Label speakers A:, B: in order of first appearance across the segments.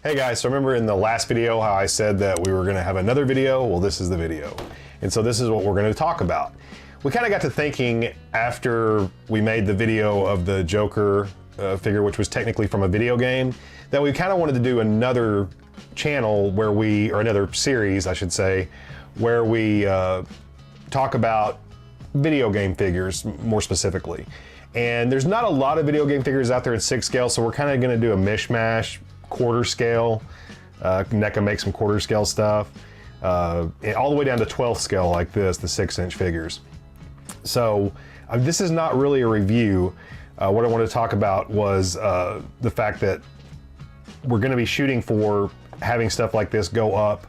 A: Hey guys, so remember in the last video how I said that we were going to have another video? Well, this is the video. And so this is what we're going to talk about. We kind of got to thinking after we made the video of the Joker figure, which was technically from a video game, that we kind of wanted to do another channel where we, or another series I should say, where we talk about video game figures more specifically. And there's not a lot of video game figures out there in 6 scale, so we're kind of going to do a mishmash, quarter scale. NECA makes some quarter scale stuff, all the way down to 12th scale like this, the 6-inch figures. So this is not really a review. What I wanted to talk about was the fact that we're going to be shooting for having stuff like this go up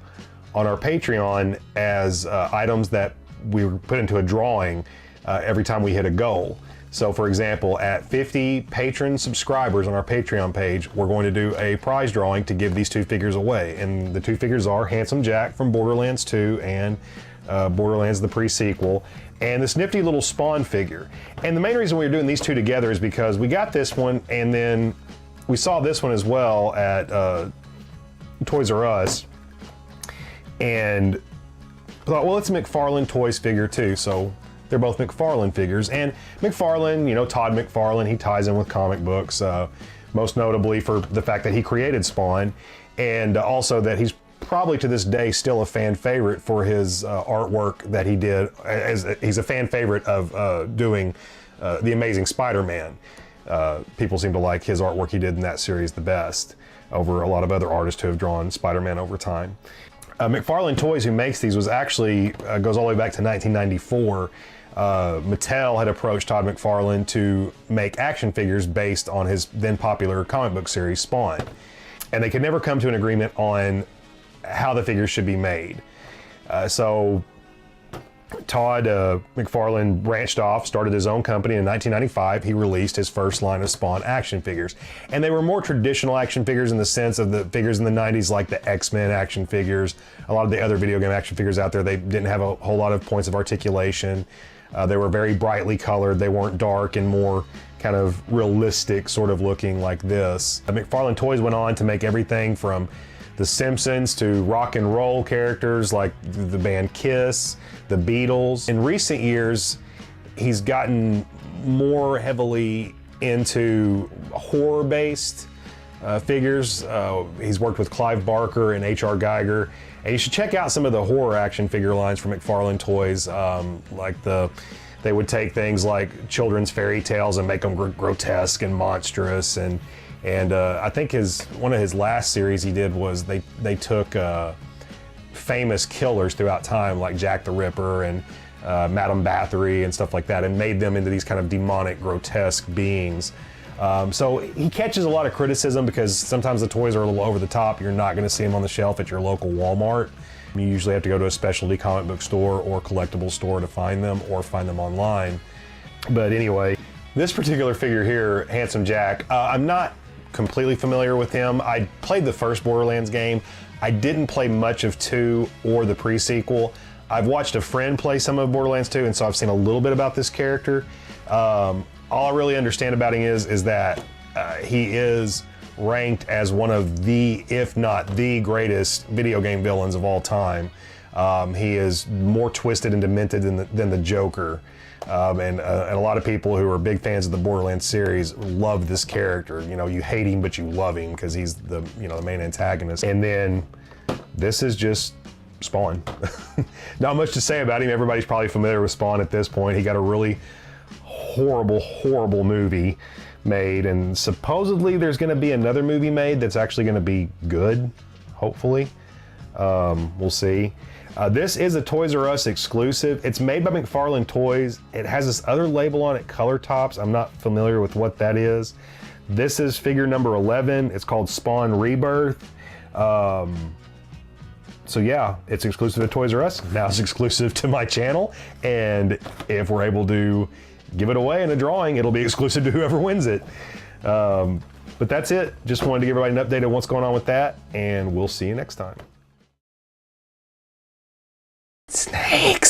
A: on our Patreon as items that we put into a drawing every time we hit a goal. So for example, at 50 patron subscribers on our Patreon page, we're going to do a prize drawing to give these 2 figures away. And the 2 figures are Handsome Jack from Borderlands 2 and Borderlands the pre-sequel, and this nifty little Spawn figure. And the main reason we're doing these 2 together is because we got this one and then we saw this one as well at Toys R Us, and thought, well, it's a McFarlane Toys figure too, so they're both McFarlane figures. And McFarlane, you know, Todd McFarlane, he ties in with comic books, most notably for the fact that he created Spawn, and also that he's probably to this day still a fan favorite for his artwork that he did. He's a fan favorite of doing The Amazing Spider-Man. People seem to like his artwork he did in that series the best, over a lot of other artists who have drawn Spider-Man over time. McFarlane Toys, who makes these, was actually, goes all the way back to 1994. Mattel had approached Todd McFarlane to make action figures based on his then popular comic book series, Spawn. And they could never come to an agreement on how the figures should be made. So Todd McFarlane branched off, started his own company. In 1995, he released his first line of Spawn action figures. And they were more traditional action figures in the sense of the figures in the 90s, like the X-Men action figures. A lot of the other video game action figures out there, they didn't have a whole lot of points of articulation. They were very brightly colored. They weren't dark and more kind of realistic sort of looking like this. McFarlane Toys went on to make everything from The Simpsons to rock and roll characters like the band Kiss, the Beatles. In recent years, he's gotten more heavily into horror-based figures. He's worked with Clive Barker and H.R. Geiger. And you should check out some of the horror action figure lines from McFarlane Toys. They would take things like children's fairy tales and make them grotesque and monstrous. And I think one of his last series he did was they took famous killers throughout time, like Jack the Ripper and Madame Bathory and stuff like that, and made them into these kind of demonic, grotesque beings. So he catches a lot of criticism because sometimes the toys are a little over the top. You're not going to see them on the shelf at your local Walmart. You usually have to go to a specialty comic book store or collectible store to find them, or find them online. But anyway, this particular figure here, Handsome Jack, I'm not completely familiar with him. I played the first Borderlands game. I didn't play much of 2 or the pre-sequel. I've watched a friend play some of Borderlands 2, and so I've seen a little bit about this character. All I really understand about him is that he is ranked as one of the, if not the greatest video game villains of all time. He is more twisted and demented than the Joker. And a lot of people who are big fans of the Borderlands series love this character. You know, you hate him, but you love him because he's the main antagonist. And then this is just Spawn. Not much to say about him. Everybody's probably familiar with Spawn at this point. He got a really horrible movie made, and supposedly there's going to be another movie made that's actually going to be good, hopefully. We'll see. This is a Toys R Us exclusive. It's made by McFarlane Toys. It has this other label on it, Color Tops. I'm not familiar with what that is. This is figure number 11. It's called Spawn Rebirth. So yeah, it's exclusive to Toys R Us. Now it's exclusive to my channel. And if we're able to give it away in a drawing, it'll be exclusive to whoever wins it. But that's it. Just wanted to give everybody an update on what's going on with that, and we'll see you next time. Snakes!